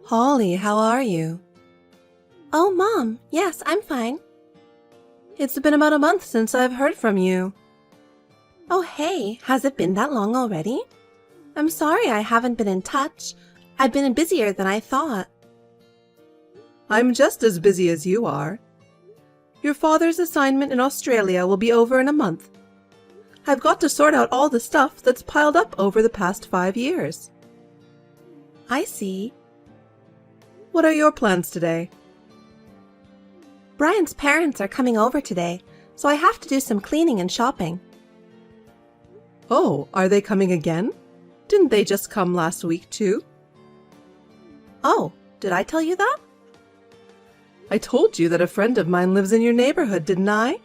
Holly, how are you? Oh, Mom, yes, I'm fine. It's been about a month since I've heard from you. Oh, hey, has it been that long already? I'm sorry I haven't been in touch. I've been busier than I thought. I'm just as busy as you are. Your father's assignment in Australia will be over in a month. I've got to sort out all the stuff that's piled up over the past 5 years. I see. What are your plans today? Brian's parents are coming over today, so I have to do some cleaning and shopping. Oh, are they coming again? Didn't they just come last week too? Oh, did I tell you that? I told you that a friend of mine lives in your neighborhood, didn't I?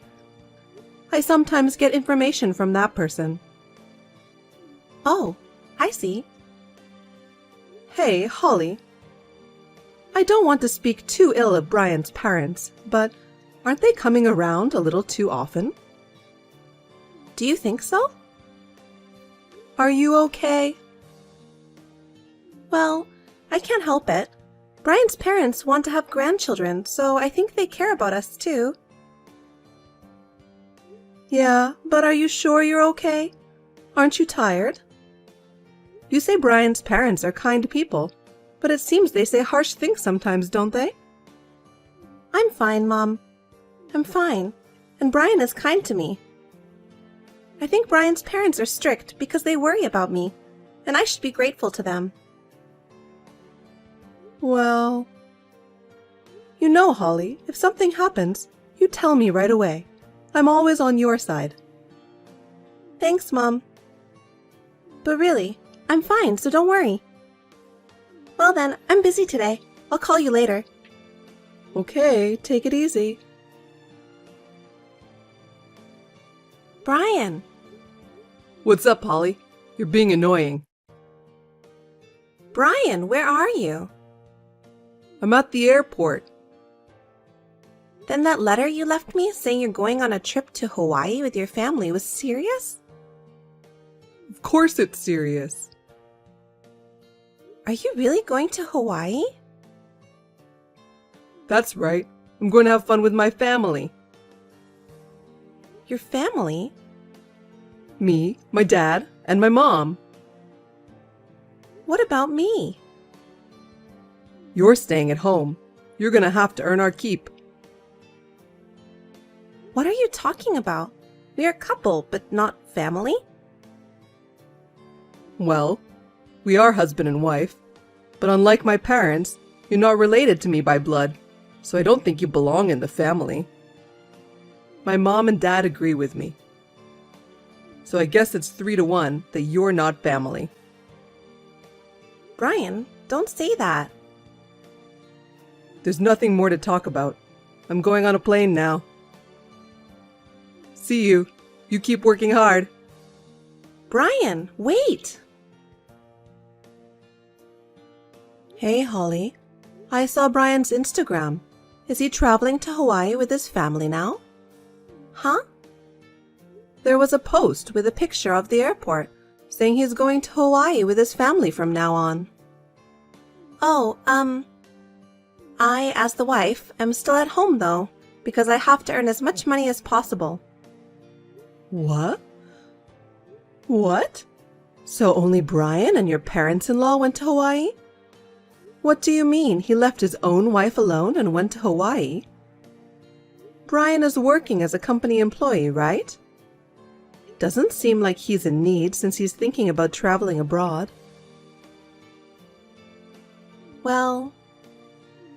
I sometimes get information from that person. Oh, I see. Hey, Holly. I don't want to speak too ill of Brian's parents, but aren't they coming around a little too often? Do you think so? Are you okay? Well, I can't help it. Brian's parents want to have grandchildren, so I think they care about us too. Yeah, but are you sure you're okay? Aren't you tired? You say Brian's parents are kind people, but it seems they say harsh things sometimes, don't they? I'm fine, Mom. I'm fine, and Brian is kind to me. I think Brian's parents are strict because they worry about me, and I should be grateful to them. Well, you know, Holly, if something happens, you tell me right away. I'm always on your side. Thanks, Mom. But really, I'm fine, so don't worry. Well then, I'm busy today. I'll call you later. Okay, take it easy. Brian! What's up, Holly? You're being annoying. Brian, where are you? I'm at the airport. Then that letter you left me saying you're going on a trip to Hawaii with your family was serious? Of course it's serious. Are you really going to Hawaii? That's right. I'm going to have fun with my family. Your family? Me, my dad, and my mom. What about me? You're staying at home. You're going to have to earn our keep. What are you talking about? We're a couple, but not family? Well, we are husband and wife, but unlike my parents, you're not related to me by blood, so I don't think you belong in the family. My mom and dad agree with me. So I guess it's 3-1 that you're not family. Brian, don't say that. There's nothing more to talk about. I'm going on a plane now. See you. You keep working hard. Brian, wait! Hey, Holly. I saw Brian's Instagram. Is he traveling to Hawaii with his family now? Huh? There was a post with a picture of the airport saying he's going to Hawaii with his family from now on. Oh, I, as the wife, am still at home though, because I have to earn as much money as possible. What? What? So only Brian and your parents-in-law went to Hawaii? What do you mean he left his own wife alone and went to Hawaii? Brian is working as a company employee, right? It doesn't seem like he's in need since he's thinking about traveling abroad. Well,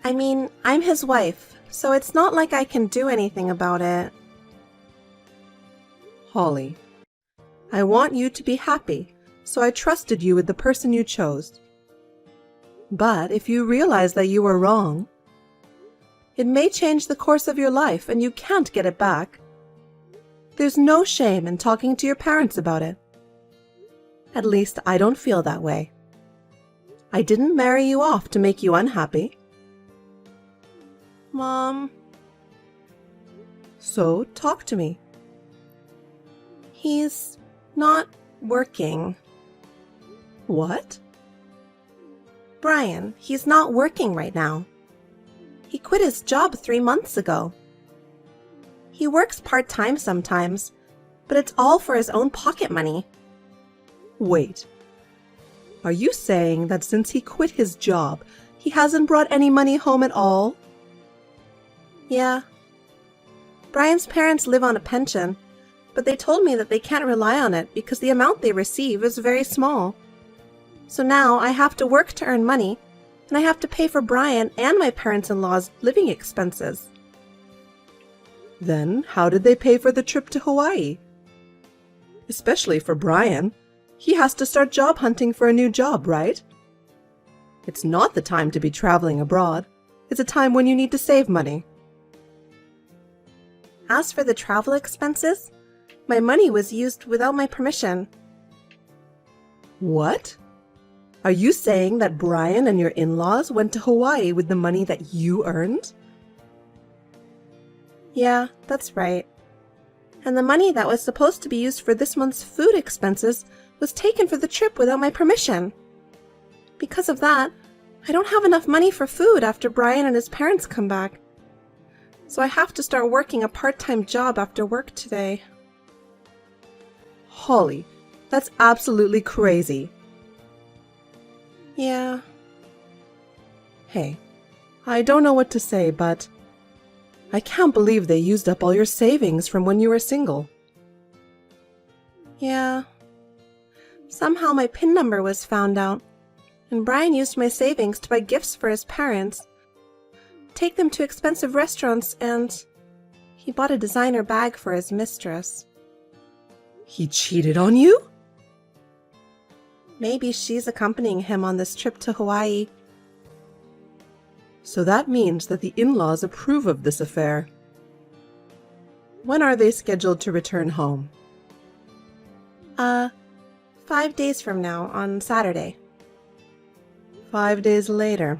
I mean, I'm his wife, so it's not like I can do anything about it. Holly, I want you to be happy, so I trusted you with the person you chose. But if you realize that you were wrong, it may change the course of your life and you can't get it back. There's no shame in talking to your parents about it. At least I don't feel that way. I didn't marry you off to make you unhappy. Mom. So talk to me. He's not working. What? Brian, he's not working right now. He quit his job 3 months ago. He works part-time sometimes, but it's all for his own pocket money. Wait. Are you saying that since he quit his job, he hasn't brought any money home at all? Yeah. Brian's parents live on a pension, but they told me that they can't rely on it because the amount they receive is very small. So now I have to work to earn money, and I have to pay for Brian and my parents-in-law's living expenses. Then how did they pay for the trip to Hawaii? Especially for Brian. He has to start job hunting for a new job, right? It's not the time to be traveling abroad. It's a time when you need to save money. As for the travel expenses, my money was used without my permission. What? Are you saying that Brian and your in-laws went to Hawaii with the money that you earned? Yeah, that's right. And the money that was supposed to be used for this month's food expenses was taken for the trip without my permission. Because of that, I don't have enough money for food after Brian and his parents come back. So I have to start working a part-time job after work today. Holly, that's absolutely crazy. Yeah. Hey, I don't know what to say, but I can't believe they used up all your savings from when you were single. Yeah. Somehow my PIN number was found out, and Brian used my savings to buy gifts for his parents, take them to expensive restaurants, and he bought a designer bag for his mistress. He cheated on you? Maybe she's accompanying him on this trip to Hawaii. So that means that the in-laws approve of this affair. When are they scheduled to return home? 5 days from now, on Saturday. 5 days later,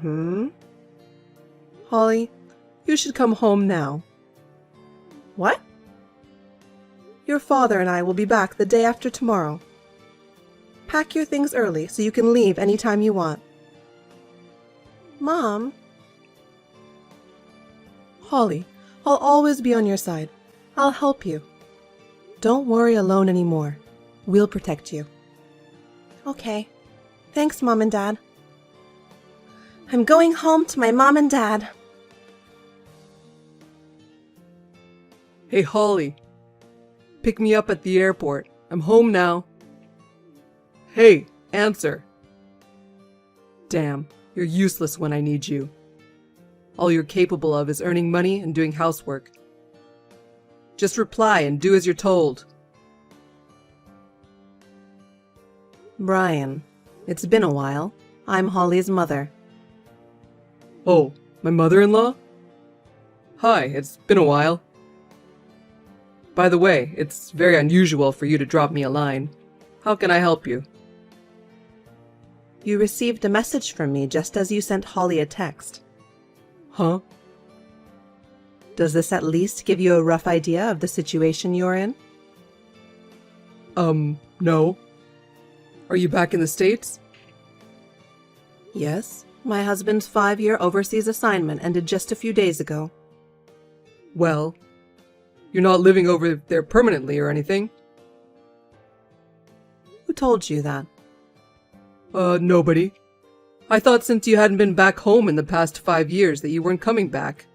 Holly, you should come home now. What? Your father and I will be back the day after tomorrow. Pack your things early so you can leave anytime you want. Mom? Holly, I'll always be on your side. I'll help you. Don't worry alone anymore. We'll protect you. Okay. Thanks, Mom and Dad. I'm going home to my mom and dad. Hey, Holly. Pick me up at the airport. I'm home now. Hey, answer. Damn, you're useless when I need you. All you're capable of is earning money and doing housework. Just reply and do as you're told. Brian, it's been a while. I'm Holly's mother. Oh, my mother-in-law? Hi, it's been a while. By the way, it's very unusual for you to drop me a line. How can I help you? You received a message from me just as you sent Holly a text. Huh? Does this at least give you a rough idea of the situation you're in? No. Are you back in the States? Yes. My husband's 5-year overseas assignment ended just a few days ago. Well, you're not living over there permanently or anything? Who told you that? Nobody. I thought since you hadn't been back home in the past 5 years that you weren't coming back.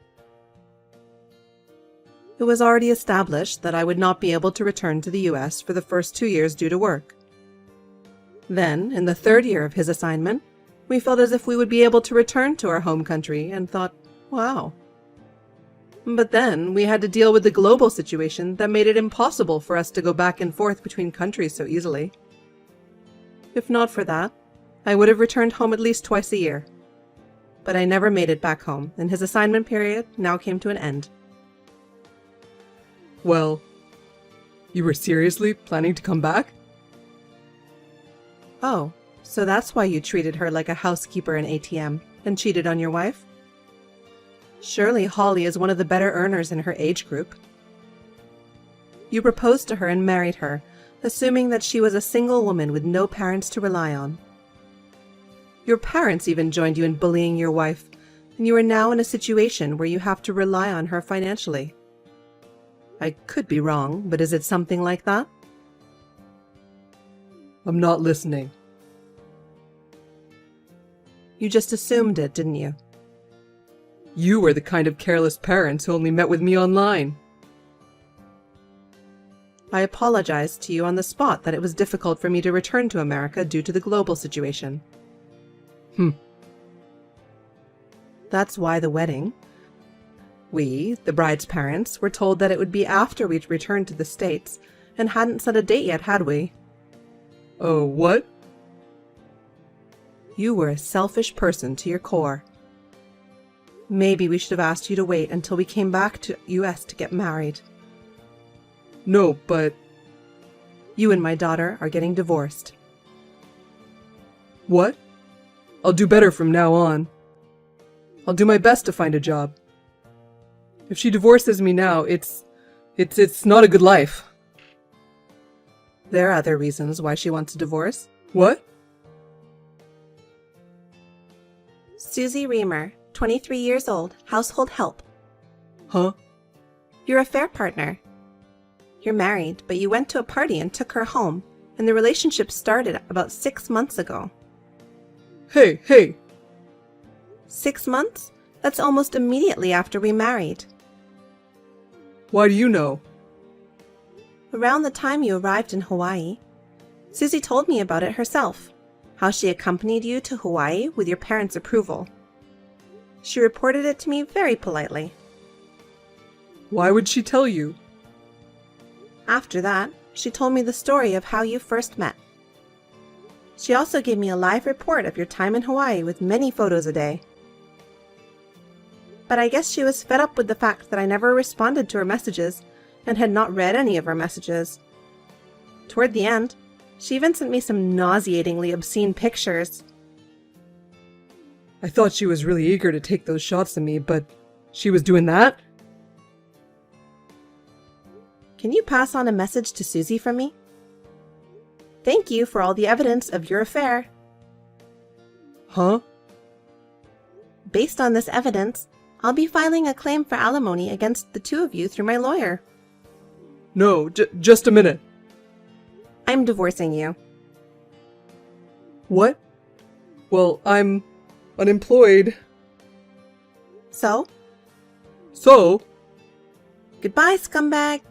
It was already established that I would not be able to return to the US for the first 2 years due to work. Then, in the 3rd year of his assignment, we felt as if we would be able to return to our home country and thought, wow. But then we had to deal with the global situation that made it impossible for us to go back and forth between countries so easily. If not for that, I would have returned home at least twice a year. But I never made it back home, and his assignment period now came to an end. Well, you were seriously planning to come back? Oh, so that's why you treated her like a housekeeper and ATM and cheated on your wife? Surely Holly is one of the better earners in her age group. You proposed to her and married her, assuming that she was a single woman with no parents to rely on. Your parents even joined you in bullying your wife, and you are now in a situation where you have to rely on her financially. I could be wrong, but is it something like that? I'm not listening. You just assumed it, didn't you? You were the kind of careless parents who only met with me online. I apologized to you on the spot that it was difficult for me to return to America due to the global situation. That's why the wedding. We, the bride's parents, were told that it would be after we'd returned to the States, and hadn't set a date yet, had we? Oh, what? You were a selfish person to your core. Maybe we should have asked you to wait until we came back to US to get married. No, but... You and my daughter are getting divorced. What? I'll do better from now on. I'll do my best to find a job. If she divorces me now, it's not a good life. There are other reasons why she wants a divorce. What? Susie Reamer, 23 years old, household help. Huh? Your affair partner. You're married, but you went to a party and took her home, and the relationship started about 6 months ago. Hey! 6 months? That's almost immediately after we married. Why do you know? Around the time you arrived in Hawaii, Susie told me about it herself, how she accompanied you to Hawaii with your parents' approval. She reported it to me very politely. Why would she tell you? After that, she told me the story of how you first met. She also gave me a live report of your time in Hawaii with many photos a day. But I guess she was fed up with the fact that I never responded to her messages and had not read any of her messages. Toward the end, she even sent me some nauseatingly obscene pictures. I thought she was really eager to take those shots of me, but she was doing that? Can you pass on a message to Susie from me? Thank you for all the evidence of your affair. Huh? Based on this evidence, I'll be filing a claim for alimony against the two of you through my lawyer. No, just a minute. I'm divorcing you. What? Well, I'm unemployed. So? Goodbye, scumbag.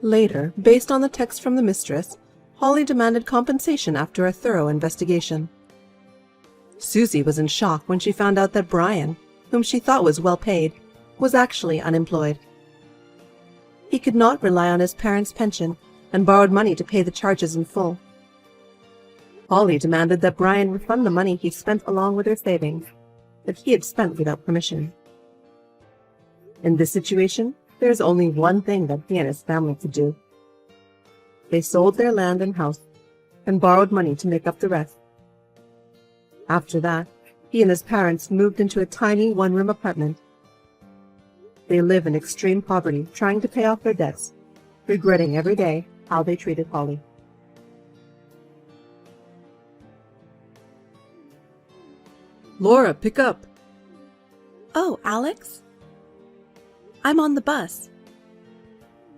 Later, based on the text from the mistress, Holly demanded compensation after a thorough investigation. Susie was in shock when she found out that Brian, whom she thought was well paid, was actually unemployed. He could not rely on his parents' pension and borrowed money to pay the charges in full. Holly demanded that Brian refund the money he spent along with her savings, that he had spent without permission. In this situation, there is only one thing that he and his family could do. They sold their land and house and borrowed money to make up the rest. After that, he and his parents moved into a tiny one-room apartment. They live in extreme poverty, trying to pay off their debts, regretting every day how they treated Holly. Laura, pick up. Oh, Alex? I'm on the bus.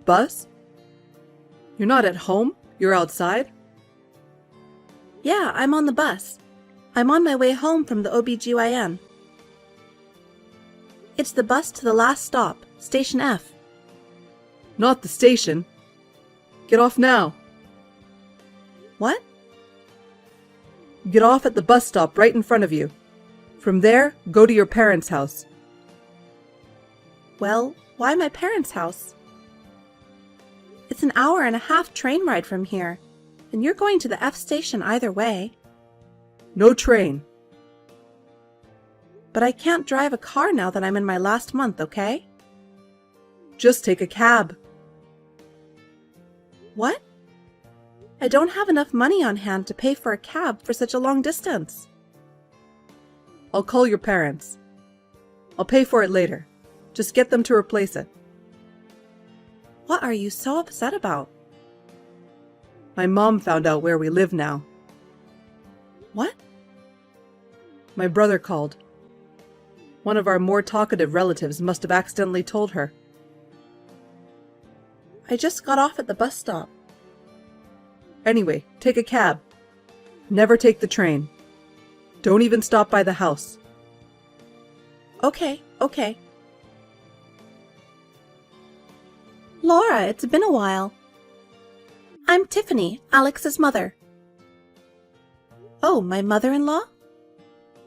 Bus? You're not at home? You're outside? Yeah, I'm on the bus. I'm on my way home from the OBGYN. It's the bus to the last stop, Station F. Not the station. Get off now. What? Get off at the bus stop right in front of you. From there, go to your parents' house. Well, why my parents' house? It's an hour-and-a-half train ride from here, and you're going to the F station either way. No train. But I can't drive a car now that I'm in my last month, okay? Just take a cab. What? I don't have enough money on hand to pay for a cab for such a long distance. I'll call your parents. I'll pay for it later. Just get them to replace it. What are you so upset about? My mom found out where we live now. What? My brother called. One of our more talkative relatives must have accidentally told her. I just got off at the bus stop. Anyway, take a cab. Never take the train. Don't even stop by the house. Okay. Laura, it's been a while. I'm Tiffany, Alex's mother. Oh, my mother-in-law?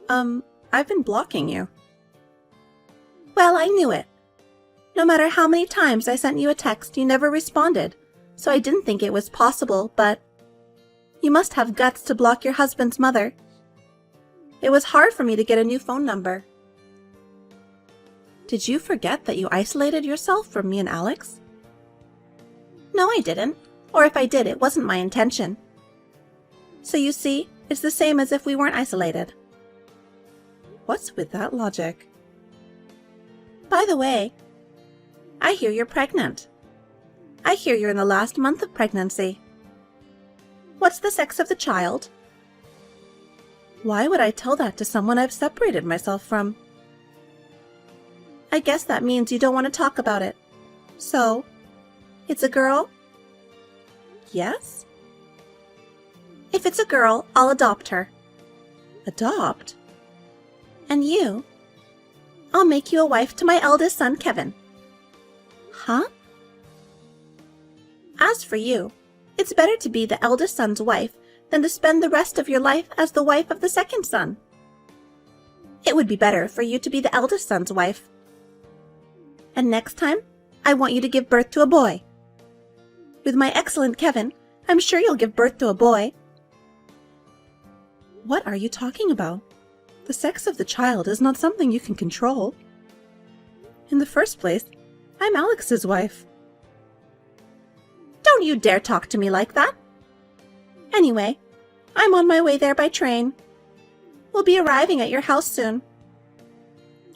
I've been blocking you. Well, I knew it. No matter how many times I sent you a text, you never responded, so I didn't think it was possible, but you must have guts to block your husband's mother. It was hard for me to get a new phone number. Did you forget that you isolated yourself from me and Alex? No, I didn't. Or if I did, it wasn't my intention. So you see, it's the same as if we weren't isolated. What's with that logic? By the way, I hear you're pregnant. I hear you're in the last month of pregnancy. What's the sex of the child? Why would I tell that to someone I've separated myself from? I guess that means you don't want to talk about it. So, it's a girl? Yes? If it's a girl, I'll adopt her. Adopt? And you? I'll make you a wife to my eldest son, Kevin. Huh? As for you, it's better to be the eldest son's wife than to spend the rest of your life as the wife of the second son. It would be better for you to be the eldest son's wife. And next time, I want you to give birth to a boy. With my excellent Kevin, I'm sure you'll give birth to a boy. What are you talking about? The sex of the child is not something you can control. In the first place, I'm Alex's wife. Don't you dare talk to me like that. Anyway, I'm on my way there by train. We'll be arriving at your house soon.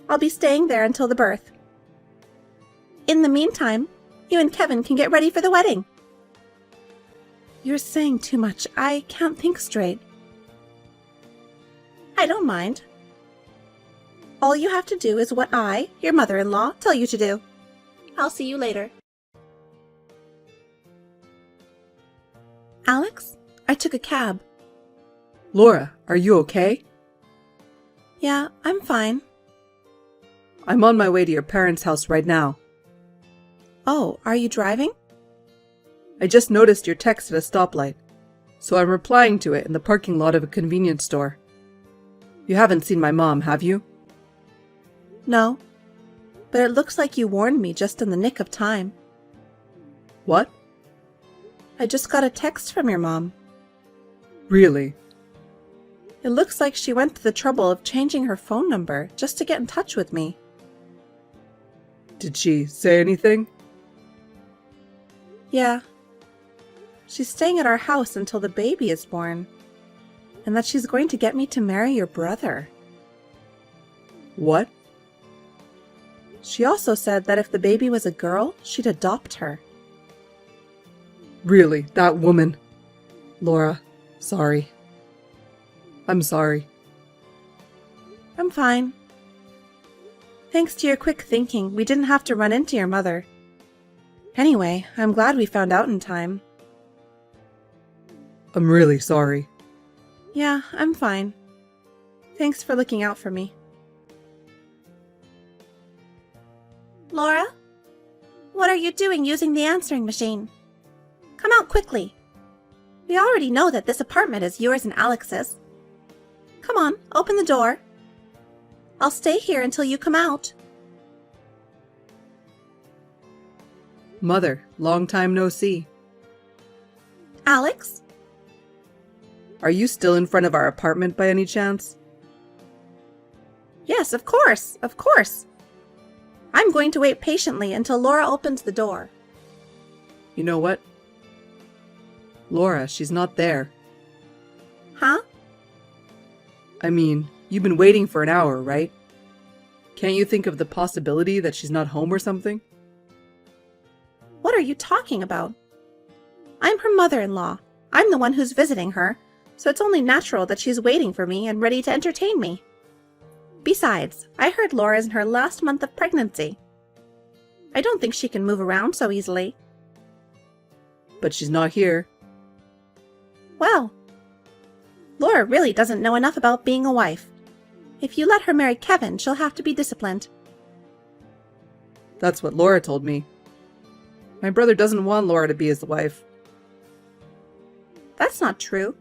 I'll be staying there until the birth. In the meantime, you and Kevin can get ready for the wedding. You're saying too much. I can't think straight. I don't mind. All you have to do is what I, your mother-in-law, tell you to do. I'll see you later. Alex, I took a cab. Laura, are you okay? Yeah, I'm fine. I'm on my way to your parents' house right now. Oh, are you driving? I just noticed your text at a stoplight, so I'm replying to it in the parking lot of a convenience store. You haven't seen my mom, have you? No, but it looks like you warned me just in the nick of time. What? I just got a text from your mom. Really? It looks like she went to the trouble of changing her phone number just to get in touch with me. Did she say anything? Yeah. She's staying at our house until the baby is born, and that she's going to get me to marry your brother. What? She also said that if the baby was a girl, she'd adopt her. Really, that woman. Laura, sorry. I'm sorry. I'm fine. Thanks to your quick thinking, we didn't have to run into your mother. Anyway, I'm glad we found out in time. I'm really sorry. Yeah, I'm fine. Thanks for looking out for me. Laura? What are you doing using the answering machine? Come out quickly. We already know that this apartment is yours and Alex's. Come on, open the door. I'll stay here until you come out. Mother, long time no see. Alex? Are you still in front of our apartment by any chance? Yes, of course, of course. I'm going to wait patiently until Laura opens the door. You know what? Laura, she's not there. Huh? I mean, you've been waiting for an hour, right? Can't you think of the possibility that she's not home or something? What are you talking about? I'm her mother-in-law. I'm the one who's visiting her, so it's only natural that she's waiting for me and ready to entertain me. Besides, I heard Laura's in her last month of pregnancy. I don't think she can move around so easily. But she's not here. Well, Laura really doesn't know enough about being a wife. If you let her marry Kevin, she'll have to be disciplined. That's what Laura told me. My brother doesn't want Laura to be his wife. That's not true.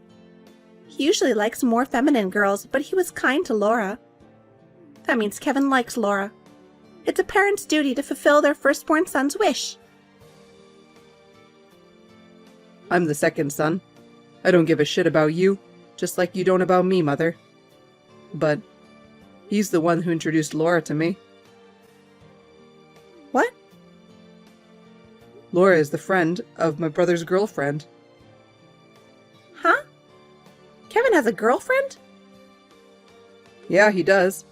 He usually likes more feminine girls, but he was kind to Laura. That means Kevin likes Laura. It's a parent's duty to fulfill their firstborn son's wish. I'm the second son. I don't give a shit about you, just like you don't about me, Mother. But he's the one who introduced Laura to me. What? Laura is the friend of my brother's girlfriend. Huh? Kevin has a girlfriend? Yeah, he does.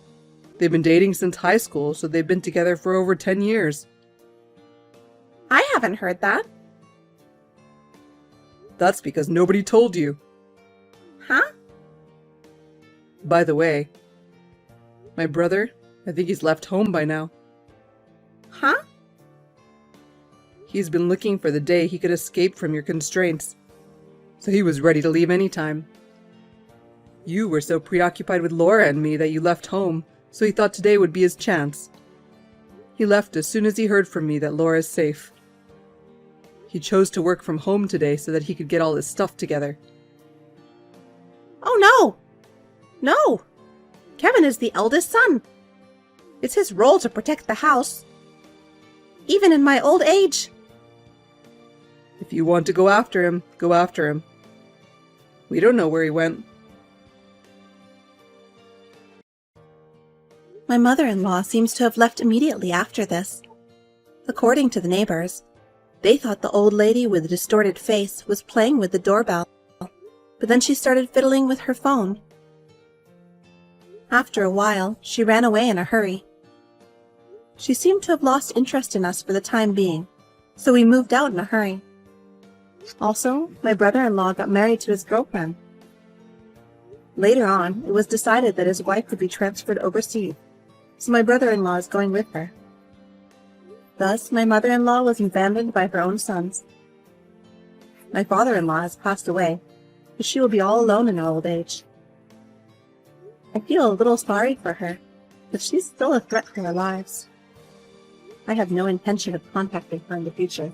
They've been dating since high school, so they've been together for over 10 years. I haven't heard that. That's because nobody told you. Huh? By the way, my brother, I think he's left home by now. Huh? He's been looking for the day he could escape from your constraints, so he was ready to leave anytime. You were so preoccupied with Laura and me that you left home, so he thought today would be his chance. He left as soon as he heard from me that Laura is safe. He chose to work from home today so that he could get all his stuff together. Oh no! No! Kevin is the eldest son. It's his role to protect the house. Even in my old age. If you want to go after him, go after him. We don't know where he went. My mother-in-law seems to have left immediately after this. According to the neighbors, they thought the old lady with the distorted face was playing with the doorbell, but then she started fiddling with her phone. After a while, she ran away in a hurry. She seemed to have lost interest in us for the time being, so we moved out in a hurry. Also, my brother-in-law got married to his girlfriend. Later on, it was decided that his wife would be transferred overseas, so my brother-in-law is going with her. Thus, my mother-in-law was abandoned by her own sons. My father-in-law has passed away, but she will be all alone in her old age. I feel a little sorry for her, but she's still a threat to our lives. I have no intention of contacting her in the future.